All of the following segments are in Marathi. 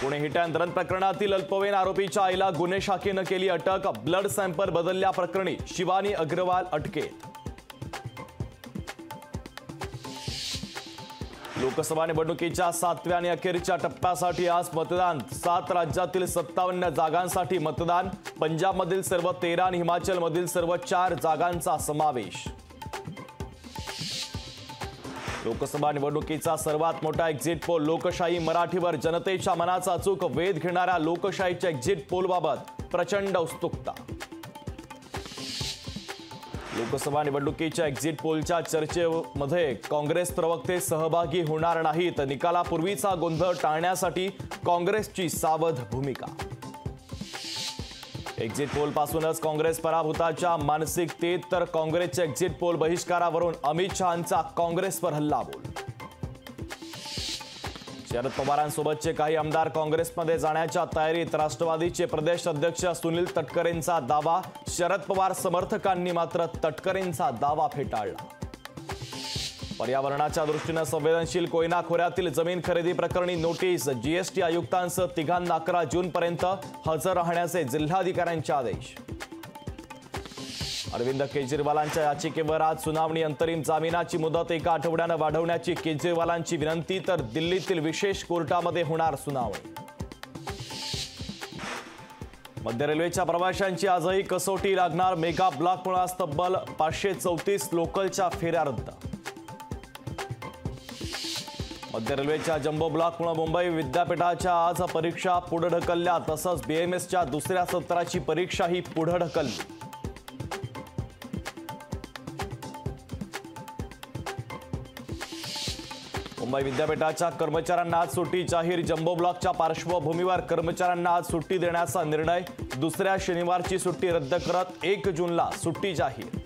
पुणे हिट अँड रन प्रकरणातील अल्पवयीन आरोपीच्या आईला गुन्हे शाखेनं केली अटक। ब्लड सॅम्पल बदलल्या प्रकरणी शिवानी अग्रवाल अटकेत। लोकसभा निवडणुकीच्या 7व्या आणि अखेरच्या टप्प्यासाठी आज मतदान। 7 राज्यातील 57 जागांसाठी मतदान। पंजाबमधील सर्व 13 आणि हिमाचलमधील सर्व 4 जागांचा समावेश। लोकसभा निवडणुकीचा सर्वात मोठा एक्झिट पोल लोकशाही मराठीवर जनतेच्या मनाचा अचूक वेध घेणाऱ्या लोकशाहीच्या एक्झिट पोलबाबत प्रचंड उत्सुकता। लोकसभा निवडणुकीच्या एक्झिट पोलच्या चर्चेमध्ये काँग्रेस प्रवक्ते सहभागी होणार नाहीत। निकालापूर्वीचा गोंधळ टाळण्यासाठी काँग्रेसची सावध भूमिका। एक्झिट पोल पासूनच काँग्रेस पराभूताच्या मानसिकतेत तर काँग्रेसच्या एक्झिट पोल बहिष्कारावरून अमित शहांचा काँग्रेसवर हल्लाबोल। शरद पवारांसोबतचे काही आमदार काँग्रेसमध्ये जाण्याच्या तयारीत। राष्ट्रवादीचे प्रदेश अध्यक्ष सुनील तटकरेंचा दावा। शरद पवार समर्थकांनी मात्र तटकरेंचा दावा फेटाळला। पर्यावरणाच्या दृष्टीने संवेदनशील कोयना खोऱ्यातील जमीन खरेदी प्रकरणी नोटीस। जीएसटी आयुक्तांसह तिघांना 11 जूनपर्यंत हजर राहण्याचे जिल्हाधिकाऱ्यांचे आदेश। अरविंद केजरीवालांच्या याचिकेवर आज सुनावणी। अंतरिम जामिनाची मुदत 1 आठवड्याने वाढवण्याची केजरीवालांची विनंती, तर दिल्लीतील विशेष कोर्टामध्ये होणार सुनावणी। मध्य रेल्वेच्या प्रवाशांची आजही कसोटी लागणार। मेगा ब्लॉकमुळे तब्बल 534 लोकलच्या फेऱ्या रद्द। मध्य रेल्वेच्या जम्बो ब्लॉकमुळे मुंबई विद्यापीठाच्या आज परीक्षा पुढे ढकलल्या। तसंच बीएमएसच्या दुसऱ्या सत्राची परीक्षाही पुढे ढकलली। मुंबई विद्यापीठाच्या कर्मचाऱ्यांना आज सुट्टी जाहीर। जम्बो ब्लॉकच्या पार्श्वभूमीवर कर्मचाऱ्यांना आज सुट्टी देण्याचा निर्णय। दुसऱ्या शनिवारची सुट्टी रद्द करत 1 जूनला सुट्टी जाहीर।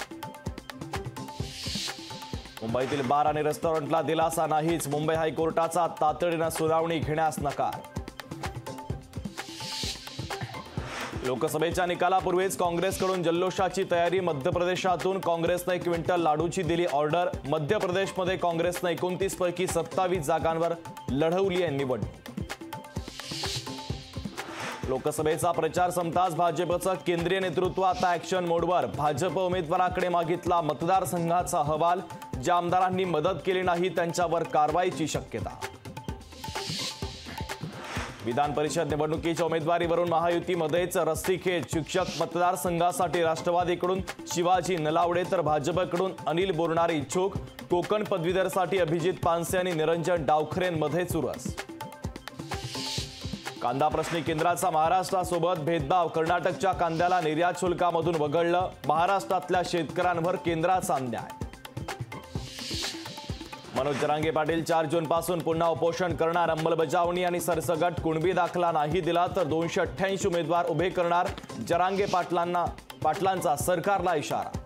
मुंबईतील बार आणि रेस्टॉरंटला दिलासा नाहीच। मुंबई हायकोर्टाचा तातडीने सुनावणी घेण्यास नकार। लोकसभेच्या निकालापूर्वीच काँग्रेसकडून जल्लोषाची तयारी। मध्य प्रदेशातून काँग्रेसने 1 क्विंटल लाडूची दिली ऑर्डर। मध्य प्रदेशमध्ये काँग्रेसने 29 पैकी 27 जागांवर लढवली आहे निवडणूक। लोकसभेचा प्रचार संपताच भाजपचं केंद्रीय नेतृत्व आता ॲक्शन मोडवर। भाजप उमेदवाराकडे मागितला मतदारसंघाचा अहवाल। ज्या आमदारांनी मदत केली नाही त्यांच्यावर कारवाईची शक्यता। विधान परिषद निवडणुकीच्या उमेदवारीवरून महायुतीमध्येच रस्सीखेच। शिक्षक मतदारसंघासाठी राष्ट्रवादीकडून शिवाजी नलावडे तर भाजपकडून अनिल बोरणारे इच्छुक। कोकण पदवीधरसाठी अभिजित पानसे आणि निरंजन डावखरेंमध्ये चुरस। कांदा प्रश्नी केंद्राचा महाराष्ट्रासोबत भेदभाव। कर्नाटकच्या कांद्याला निर्यात शुल्कामधून वगळलं। महाराष्ट्रातल्या शेतकऱ्यांवर केंद्राचा अन्याय। मनोज जरांगे पाटील 4 जूनपासून पुन्हा उपोषण करणार। अंमलबजावणी आणि सरसकट कुणबी दाखला नाही दिला तर 288 उमेदवार उभे करणार। जरांगे पाटलांचा सरकारला इशारा।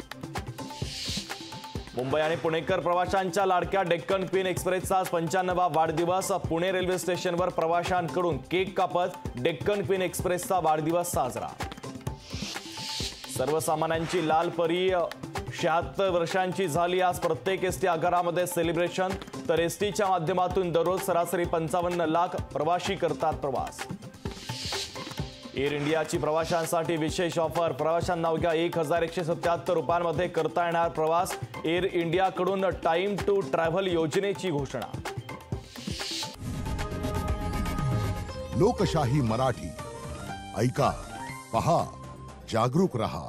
मुंबई आणि पुणेकर प्रवाशांच्या लाडक्या डेक्कन क्वीन एक्सप्रेसचा 95वा वाढदिवस। पुणे रेल्वे स्टेशनवर प्रवाशांकडून केक कापत डेक्कन क्वीन एक्सप्रेसचा वाढदिवस साजरा। सर्वसामान्यांची लाल परी 76 वर्षांची झाली। आज प्रत्येक एसटी आगारामध्ये सेलिब्रेशन, तर एसटीच्या माध्यमातून दररोज सरासरी 55 लाख प्रवासी करतात प्रवास। एअर इंडियाची प्रवाशांसाठी विशेष ऑफर। प्रवाशांना अवघ्या 1177 रुपयांमध्ये करता येणार प्रवास। एअर इंडियाकडून टाइम टू ट्रॅव्हल योजनेची घोषणा। लोकशाही मराठी ऐका, पहा, जागरूक रहा।